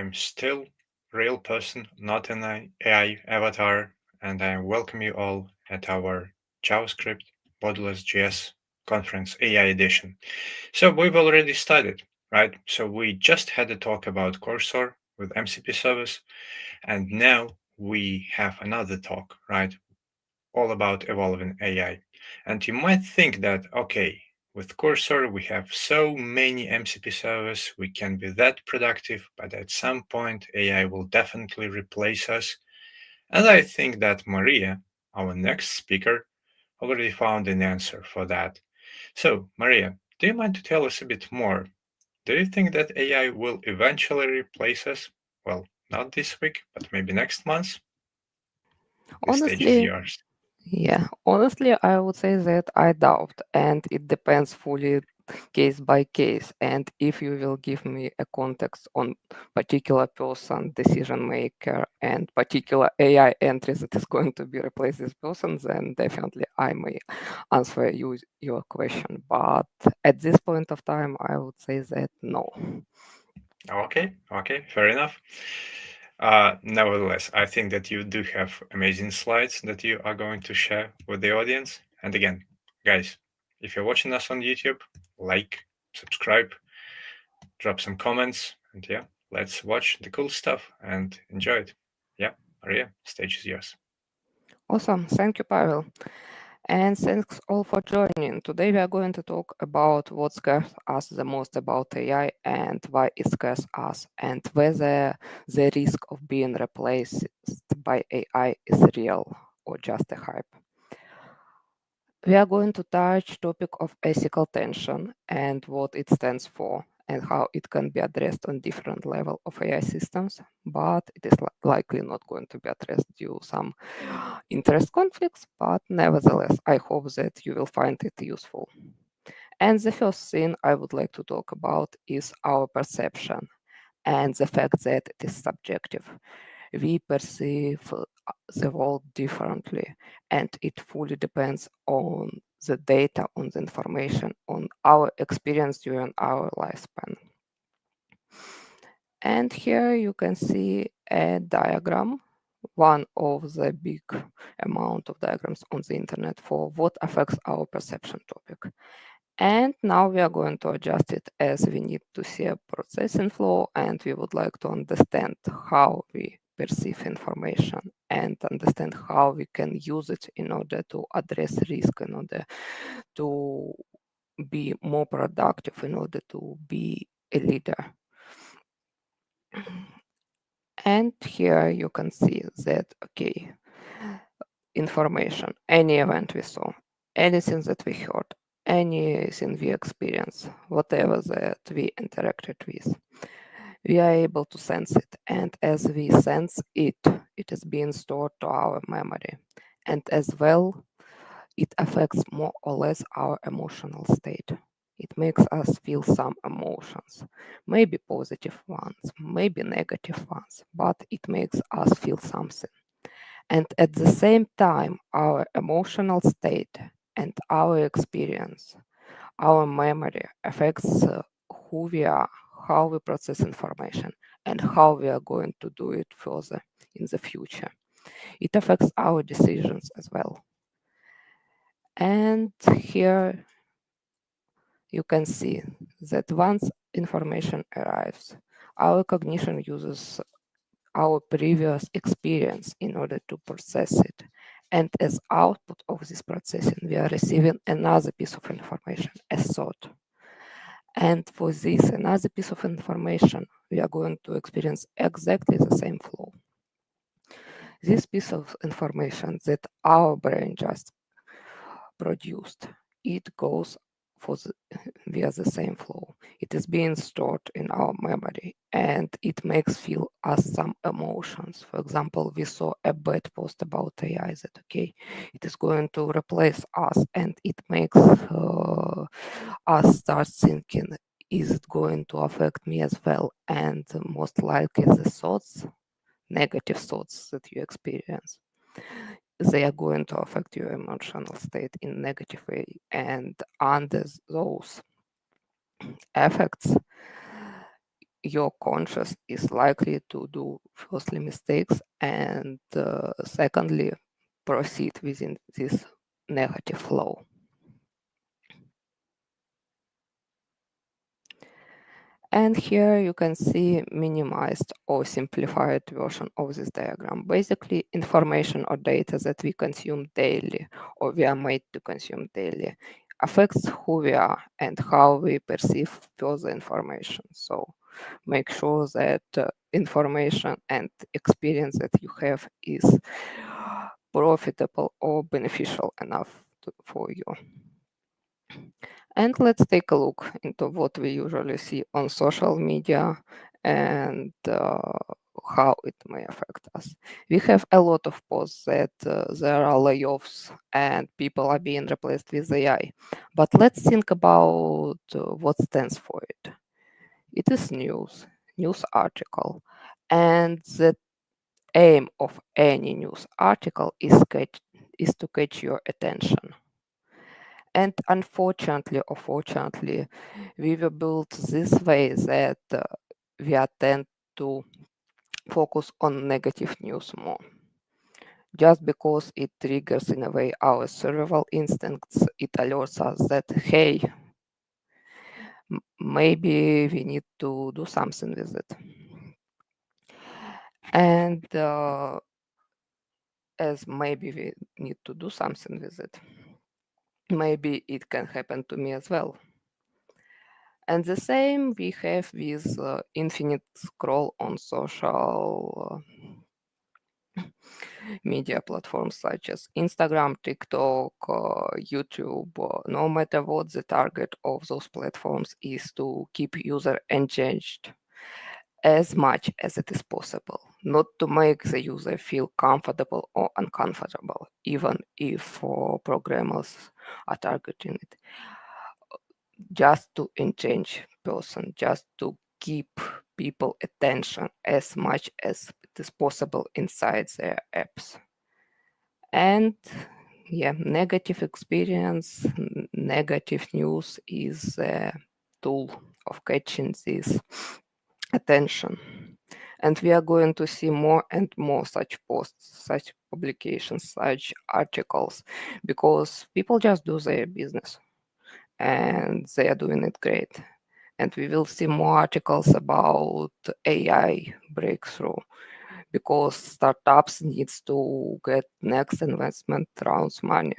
I'm still real person, not an AI avatar, and I welcome you all at our JavaScript Modulus JS conference AI edition. So we've already started, right? So we just had a talk about Cursor with MCP service, and now we have another talk, right? All about evolving AI. And you might think that, okay, with Cursor, we have so many MCP servers, we can be that productive, but at some point, AI will definitely replace us. And I think that Maria, our next speaker, already found an answer for that. So, Maria, do you mind to tell us a bit more? Do you think that AI will eventually replace us? Well, not this week, but maybe next month? The stage is Honestly, yours. honestly, I would say that I doubt, and it depends fully case by case. And if you will give me a context on particular person, decision maker, and particular AI entry that is going to be replace this person, then definitely I may answer your question. But at this point of time, I would say that no. Okay, fair enough. Nevertheless, I think that you do have amazing slides that you are going to share with the audience. And again, guys, if you're watching us on YouTube, like, subscribe, drop some comments, and yeah, let's watch the cool stuff and enjoy it. Yeah, Maria, stage is yours. Awesome. Thank you, Pavel. And thanks all for joining. Today we are going to talk about what scares us the most about AI and why it scares us, and whether the risk of being replaced by AI is real or just a hype. We are going to touch topic of ethical tension and what it stands for and how it can be addressed on different level of AI systems, but it is likely not going to be addressed due some interest conflicts, but nevertheless, I hope that you will find it useful. And the first thing I would like to talk about is our perception and the fact that it is subjective. We perceive the world differently, and it fully depends on the data, on the information, on our experience during our lifespan. And here you can see a diagram, one of the big amount of diagrams on the internet for what affects our perception topic. And now we are going to adjust it as we need to see a processing flow, and we would like to understand how we perceive information and understand how we can use it in order to address risk, in order to be more productive, in order to be a leader. And here you can see that, okay, information, any event we saw, anything that we heard, anything we experienced, whatever that we interacted with, we are able to sense it. And as we sense it, it is being stored to our memory. And as well, it affects more or less our emotional state. It makes us feel some emotions, maybe positive ones, maybe negative ones, but it makes us feel something. And at the same time, our emotional state and our experience, our memory affects who we are, how we process information, and how we are going to do it further in the future. It affects our decisions as well. And here you can see that once information arrives, our cognition uses our previous experience in order to process it. And as output of this processing, we are receiving another piece of information, a thought. And for this another piece of information, we are going to experience exactly the same flow. This piece of information that our brain just produced, it goes for via the same flow. It is being stored in our memory and it makes feel us some emotions. For example, we saw a bad post about AI that okay, it is going to replace us, and it makes us start thinking, is it going to affect me as well? And most likely the thoughts, negative thoughts that you experience, they are going to affect your emotional state in negative way. And under those effects, your conscious is likely to do firstly mistakes and secondly proceed within this negative flow. And here you can see minimized or simplified version of this diagram. Basically, information or data that we consume daily or we are made to consume daily affects who we are and how we perceive further information. So make sure that information and experience that you have is profitable or beneficial enough for you. And let's take a look into what we usually see on social media and how it may affect us. We have a lot of posts that there are layoffs and people are being replaced with AI. But let's think about what stands for it. It is news article. And the aim of any news article is to catch your attention. And unfortunately or fortunately, we were built this way that we tend to focus on negative news more. Just because it triggers in a way our survival instincts, it alerts us that, hey, maybe we need to do something with it. And as maybe we need to do something with it, maybe it can happen to me as well. And the same we have with infinite scroll on social media platforms such as Instagram, TikTok, YouTube. No matter what the target of those platforms is to keep user engaged as much as it is possible, not to make the user feel comfortable or uncomfortable, even if programmers are targeting it. Just to engage person, just to keep people attention as much as it is possible inside their apps. And yeah, negative experience, negative news is a tool of catching this attention. And we are going to see more and more such posts, such publications, such articles, because people just do their business and they are doing it great. And we will see more articles about AI breakthrough because startups needs to get next investment rounds money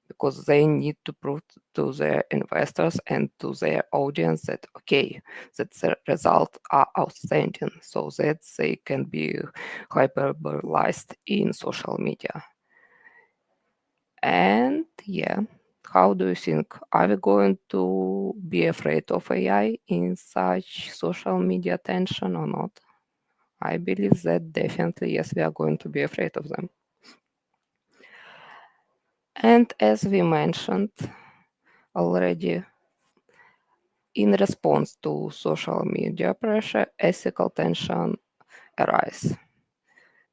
because they need to prove to their investors and to their audience that okay, that the results are outstanding so that they can be hyperbolized in social media. And yeah, how do you think? Are we going to be afraid of AI in such social media attention or not? I believe that definitely, yes, we are going to be afraid of them. And as we mentioned already, in response to social media pressure, ethical tension arises.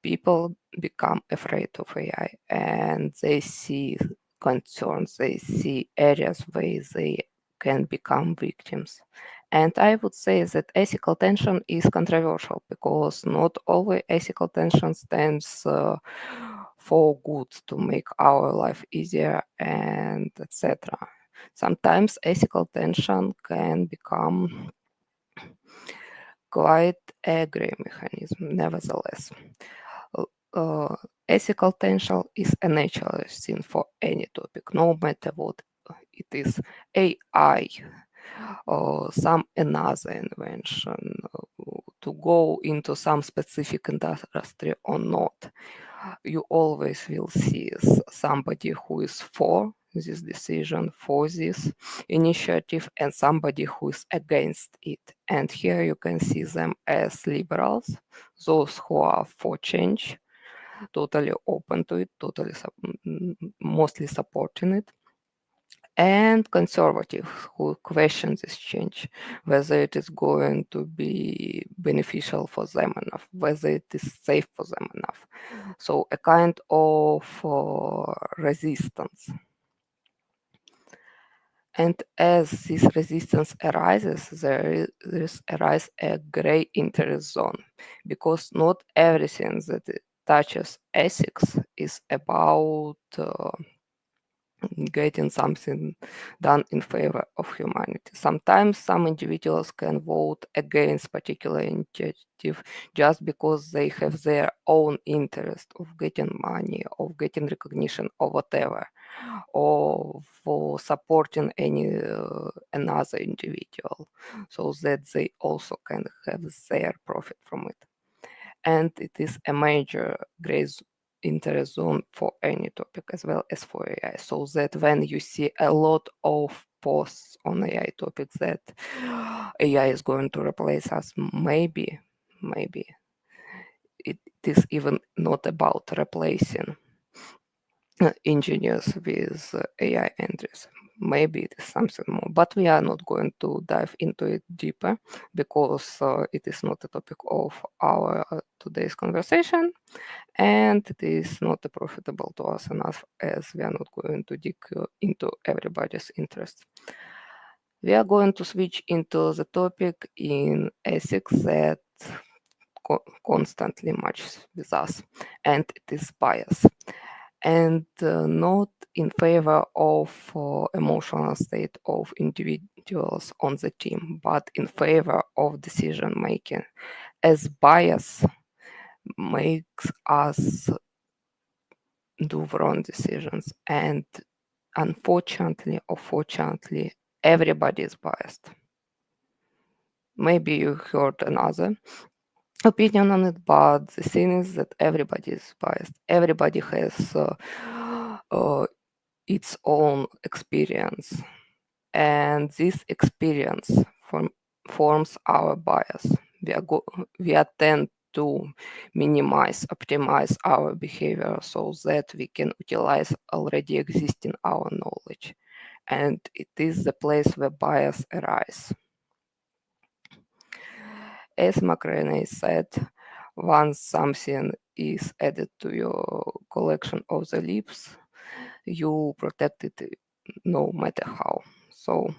People become afraid of AI and they see concerns, they see areas where they can become victims. And I would say that ethical tension is controversial because not always ethical tension stands for good to make our life easier and etc. Sometimes ethical tension can become quite a gray mechanism, nevertheless. Uh, Ethical tension is a natural thing for any topic, no matter what it is AI or some another invention, to go into some specific industry or not. You always will see somebody who is for this decision, for this initiative, and somebody who is against it. And here you can see them as liberals, those who are for change, totally open to it, totally mostly supporting it, and conservative who question this change, whether it is going to be beneficial for them enough, whether it is safe for them enough. So a kind of resistance. And as this resistance arises, there arises a gray interest zone, because not everything that touches ethics is about getting something done in favor of humanity. Sometimes some individuals can vote against particular initiative just because they have their own interest of getting money, of getting recognition, or whatever, or for supporting any another individual, so that they also can have their profit from it. And it is a major gray interest zone for any topic as well as for AI. So that when you see a lot of posts on AI topics that AI is going to replace us, maybe it is even not about replacing engineers with AI entries. Maybe it is something more, but we are not going to dive into it deeper because it is not a topic of our today's conversation, and it is not profitable to us enough, as we are not going to dig into everybody's interest. We are going to switch into the topic in ethics that constantly matches with us, and it is bias, and not in favor of emotional state of individuals on the team, but in favor of decision making, as bias makes us do wrong decisions. And unfortunately or fortunately, everybody is biased. Maybe you heard another opinion on it, but the thing is that everybody is biased. Everybody has its own experience, and this experience forms our bias. We tend to minimize, optimize our behavior so that we can utilize already existing our knowledge. And it is the place where bias arises. As McRaney said, once something is added to your collection of the leaves, you protect it no matter how. So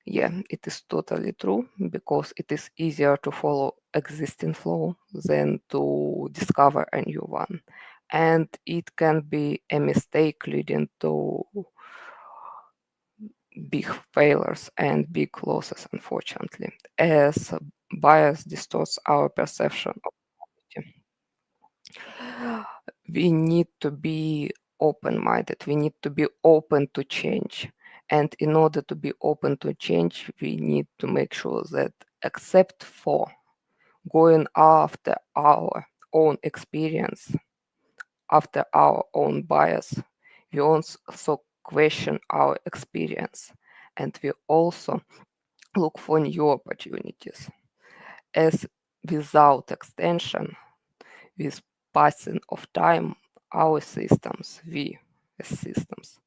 yeah, it is totally true, because it is easier to follow existing flow than to discover a new one. And it can be a mistake leading to big failures and big losses, unfortunately, as bias distorts our perception of reality. We need to be open minded, we need to be open to change. And in order to be open to change, we need to make sure that, except for going after our own experience, after our own bias, we also question our experience, and we also look for new opportunities. As without extension, with passing of time, our systems, we as systems,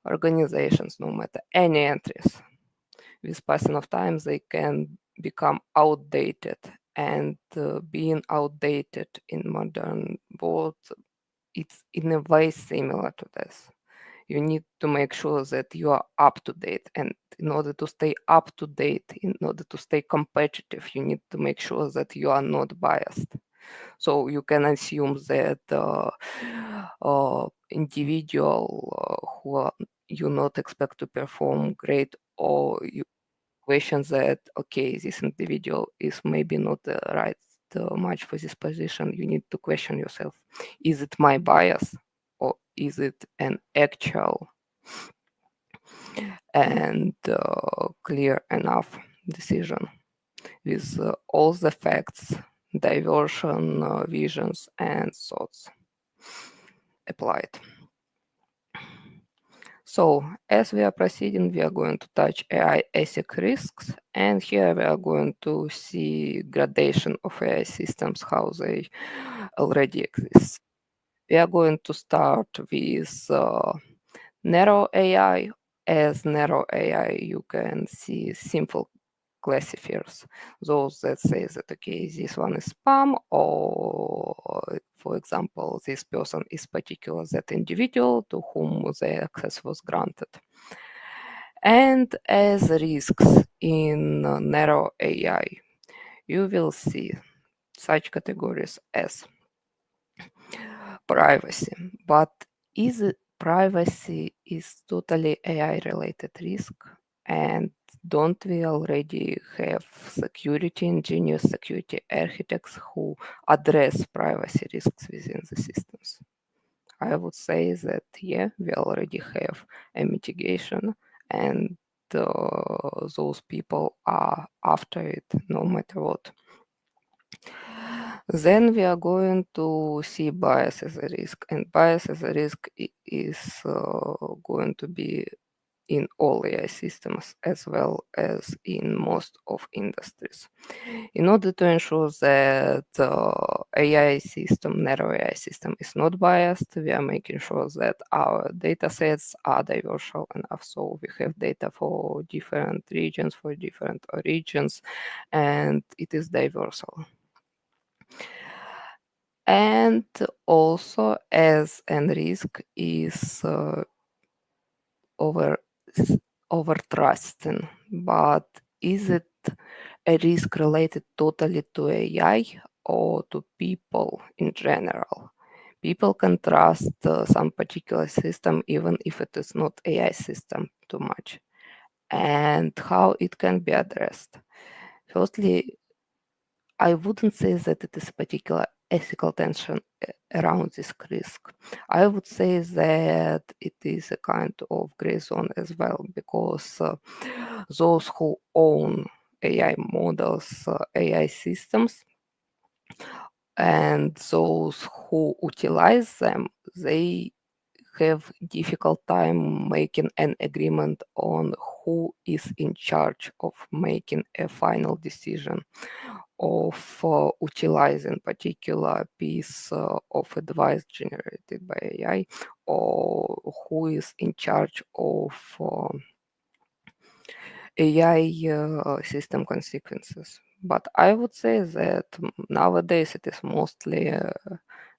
organizations, no matter any entries, with passing of time, they can become outdated. And being outdated in modern world, it's in a way similar to this. You need to make sure that you are up to date, and in order to stay up to date, in order to stay competitive, you need to make sure that you are not biased. So you can assume that individual who you not expect to perform great, or you question that, okay, this individual is maybe not the right match for this position. You need to question yourself: is it my bias, or is it an actual and clear enough decision with all the facts, diversion, visions, and thoughts applied? So, as we are proceeding, we are going to touch AI ethic risks, and here we are going to see gradation of AI systems, how they already exist. We are going to start with narrow AI. As narrow AI, you can see simple classifiers, those that say that, okay, this one is spam, or for example, this person is particular, that individual to whom the access was granted. And as risks in narrow AI, you will see such categories as privacy. But is it privacy is totally AI related risk? And don't we already have security engineers, security architects who address privacy risks within the systems? I would say that, yeah, we already have a mitigation, and those people are after it no matter what. Then we are going to see bias as a risk, and bias as a risk is going to be in all AI systems as well as in most of industries. In order to ensure that AI system, narrow AI system, is not biased, we are making sure that our data sets are diverse enough. So we have data for different regions, for different origins, and it is diverse. And also as a risk is over over trusting, but is it a risk related totally to AI or to people in general? People can trust some particular system even if it is not AI system too much. And how it can be addressed? Firstly, I wouldn't say that it is a particular ethical tension around this risk. I would say that it is a kind of gray zone as well, because those who own AI models, AI systems, and those who utilize them, they have difficult time making an agreement on who is in charge of making a final decision of utilizing particular piece of advice generated by AI, or who is in charge of AI system consequences. But I would say that nowadays it is mostly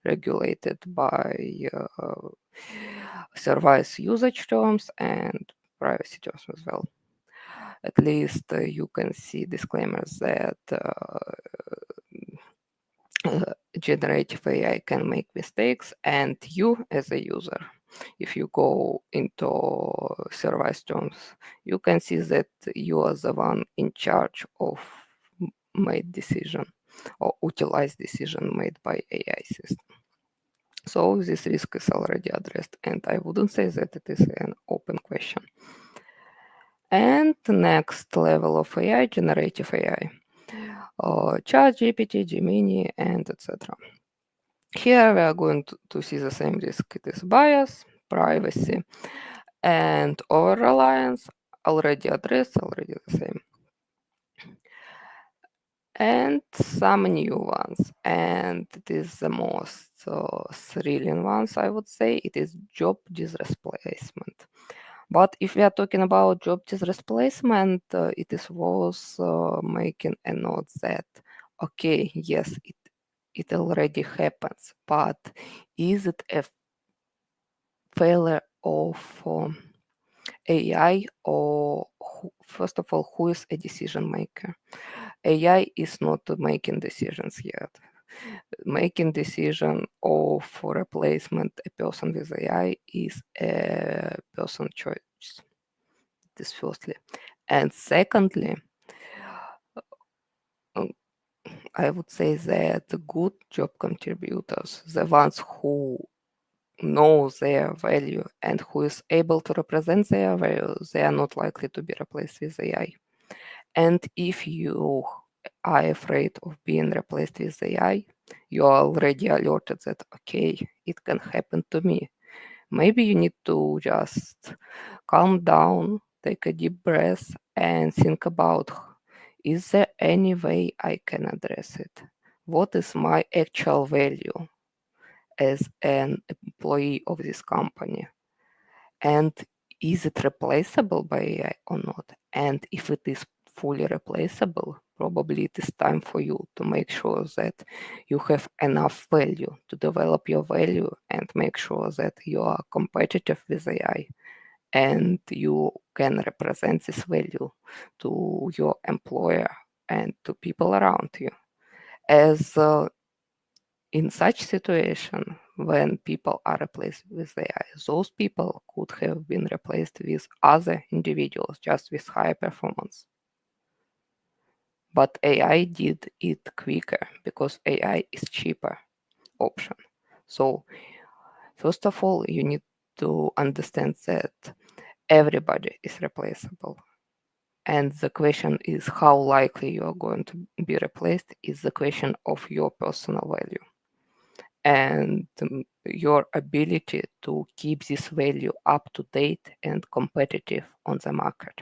regulated by service usage terms and privacy terms as well. At least you can see disclaimers that generative AI can make mistakes, and you as a user, if you go into service terms, you can see that you are the one in charge of made decision or utilized decision made by AI system. So this risk is already addressed, and I wouldn't say that it is an open question. And the next level of AI, generative AI, ChatGPT, Gemini, and etc. Here we are going to see the same risk. It is bias, privacy, and over-reliance, already addressed, already the same. And some new ones, and it is the most thrilling ones, I would say. It is job displacement. But if we are talking about job displacement, it is worth making a note that, okay, yes, it already happens, but is it a failure of AI, or first of all, who is a decision maker? AI is not making decisions yet. Making decision of replacement a person with AI is a person choice. This firstly, and secondly, um, I would say that the good job contributors, the ones who know their value and who is able to represent their value, they are not likely to be replaced with AI. And if you are afraid of being replaced with AI, you are already alerted that, okay, it can happen to me. Maybe you need to just calm down, take a deep breath, and think about, is there any way I can address it? What is my actual value as an employee of this company? And is it replaceable by AI or not? And if it is fully replaceable, probably it is time for you to make sure that you have enough value to develop your value and make sure that you are competitive with AI and you can represent this value to your employer and to people around you. As in such situation, when people are replaced with AI, those people could have been replaced with other individuals just with higher performance. But AI did it quicker because AI is cheaper option. So first of all, you need to understand that everybody is replaceable. And the question is how likely you are going to be replaced is the question of your personal value and your ability to keep this value up to date and competitive on the market.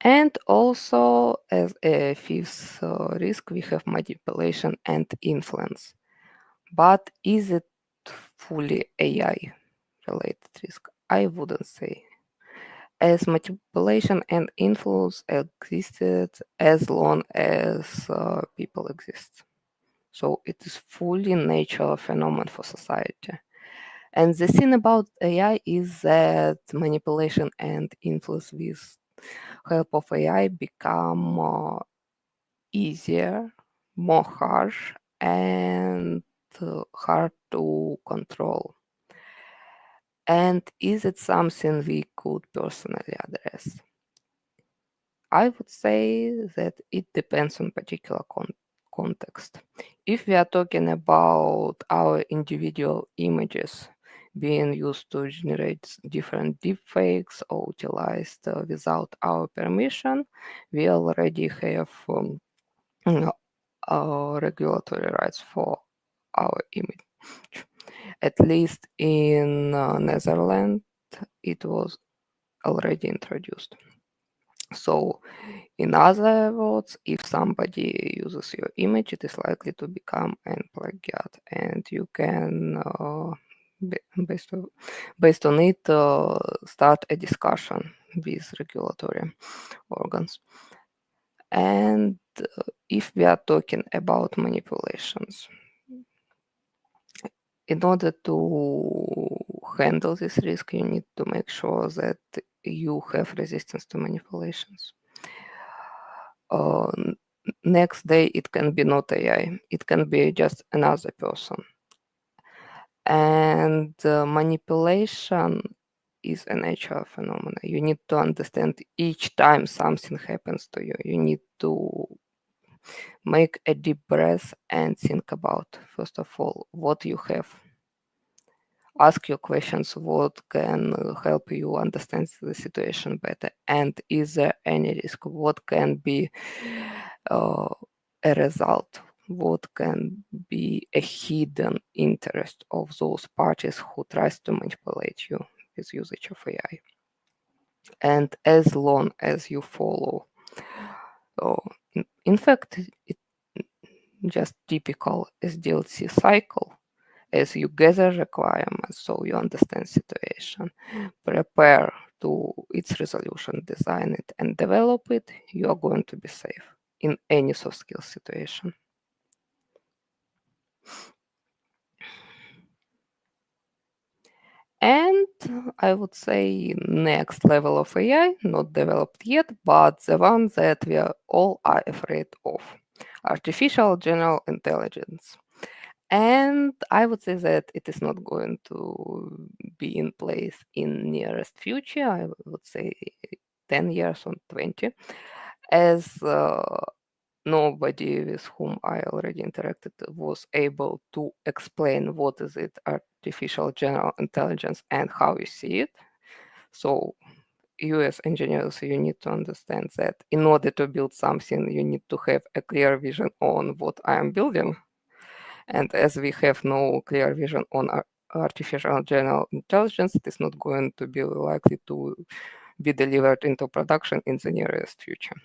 And also, as a fifth risk, we have manipulation and influence. But is it fully AI related risk? I wouldn't say. As manipulation and influence existed as long as people exist. So it is fully natural phenomenon for society. And the thing about AI is that manipulation and influence with help of AI become more easier, more harsh, and hard to control. And is it something we could personally address? I would say that it depends on particular context. If we are talking about our individual images being used to generate different deepfakes or utilized without our permission, we already have regulatory rights for our image. At least in Netherlands, it was already introduced. So, in other words, if somebody uses your image, it is likely to become an plagiat, and you can, based on it, start a discussion with regulatory organs. And if we are talking about manipulations, in order to handle this risk, you need to make sure that you have resistance to manipulations. Next day, it can be not AI, it can be just another person. And manipulation is a natural phenomenon. You need to understand each time something happens to you, you need to make a deep breath and think about, first of all, what you have. Ask your questions, what can help you understand the situation better, and is there any risk? What can be uh, a result? What can be a hidden interest of those parties who tries to manipulate you with usage of AI? And as long as you follow, uh, in fact, it just typical SDLC cycle. As you gather requirements, so you understand situation, prepare to its resolution, design it, and develop it, you are going to be safe in any soft skill situation. And I would say next level of AI, not developed yet, but the one that we are all are afraid of, artificial general intelligence. And I would say that it is not going to be in place in nearest future. I would say 10 years or 20, as nobody with whom I already interacted was able to explain what is it artificial general intelligence and how you see it. So you as engineers, you need to understand that in order to build something, you need to have a clear vision on what I am building. And as we have no clear vision on artificial general intelligence, it is not going to be likely to be delivered into production in the nearest future.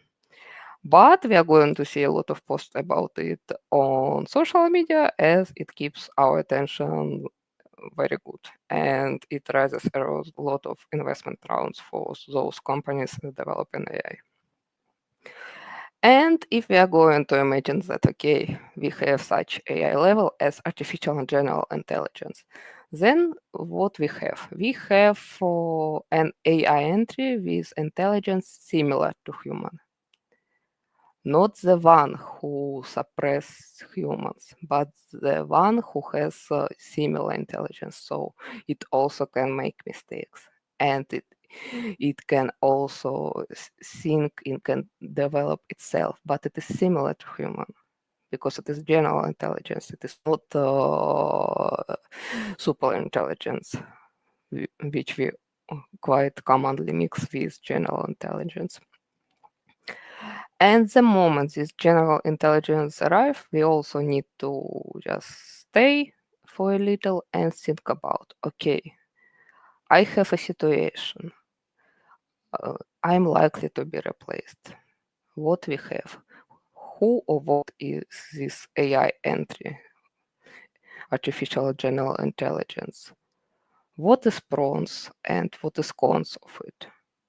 But we are going to see a lot of posts about it on social media as it keeps our attention very good and it raises a lot of investment rounds for those companies developing AI. And if we are going to imagine that, okay, we have such AI level as artificial and general intelligence, Then what we have? We have an AI entry with intelligence similar to human. Not the one who suppress humans, but the one who has similar intelligence. So it also can make mistakes, and it can also think, it can develop itself, but it is similar to human because it is general intelligence. It is not super intelligence, which we quite commonly mix with general intelligence. And the moment this general intelligence arrive, we also need to just stay for a little and think about, okay, I have a situation. I'm likely to be replaced. What we have? Who or what is this AI entry, artificial general intelligence? What is pros and what is cons of it?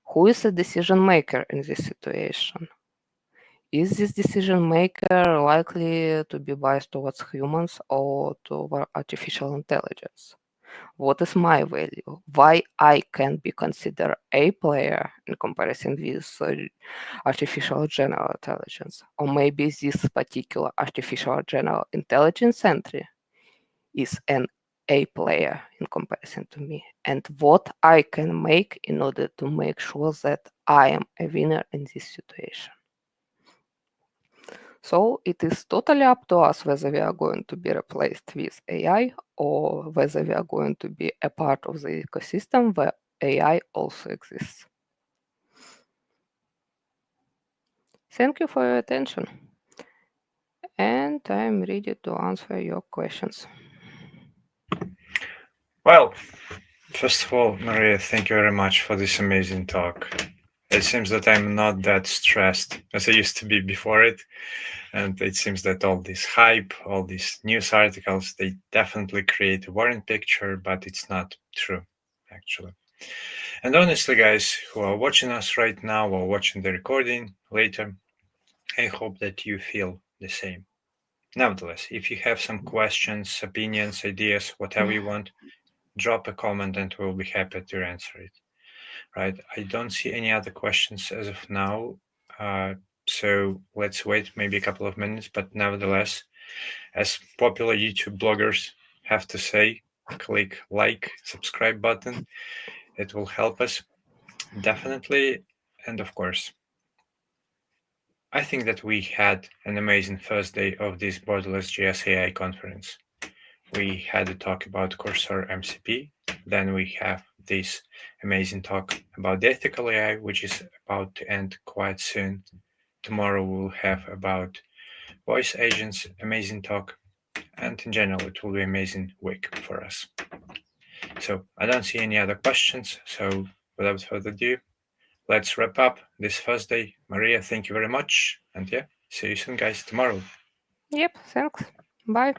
Who is the decision maker in this situation? Is this decision maker likely to be biased towards humans or toward artificial intelligence? What is my value? Why I can be considered a player in comparison with artificial general intelligence? Or maybe this particular artificial general intelligence entry is an a player in comparison to me, and what I can make in order to make sure that I am a winner in this situation. So it is totally up to us whether we are going to be replaced with AI or whether we are going to be a part of the ecosystem where AI also exists. Thank you for your attention, and I'm ready to answer your questions. Well, first of all, Maria, thank you very much for this amazing talk. It seems that I'm not that stressed as I used to be before it. And it seems that all this hype, all these news articles, they definitely create a worrying picture, but it's not true, actually. And honestly, guys who are watching us right now or watching the recording later, I hope that you feel the same. Nevertheless, if you have some questions, opinions, ideas, whatever you want, drop a comment and we'll be happy to answer it. Right? I don't see any other questions as of now. Uh, so let's wait maybe a couple of minutes, but nevertheless, as popular YouTube bloggers have to say, click like, subscribe button. It will help us definitely. And of course, I think that we had an amazing first day of this Borderless GS AI conference. We had a talk about Cursor MCP. Then we have this amazing talk about the ethical AI, which is about to end quite soon. Tomorrow we'll have about voice agents, amazing talk, and in general it will be an amazing week for us. So I don't see any other questions. So without further ado, let's wrap up this Thursday. Maria, thank you very much. And yeah, see you soon, guys, tomorrow. Yep, thanks. Bye.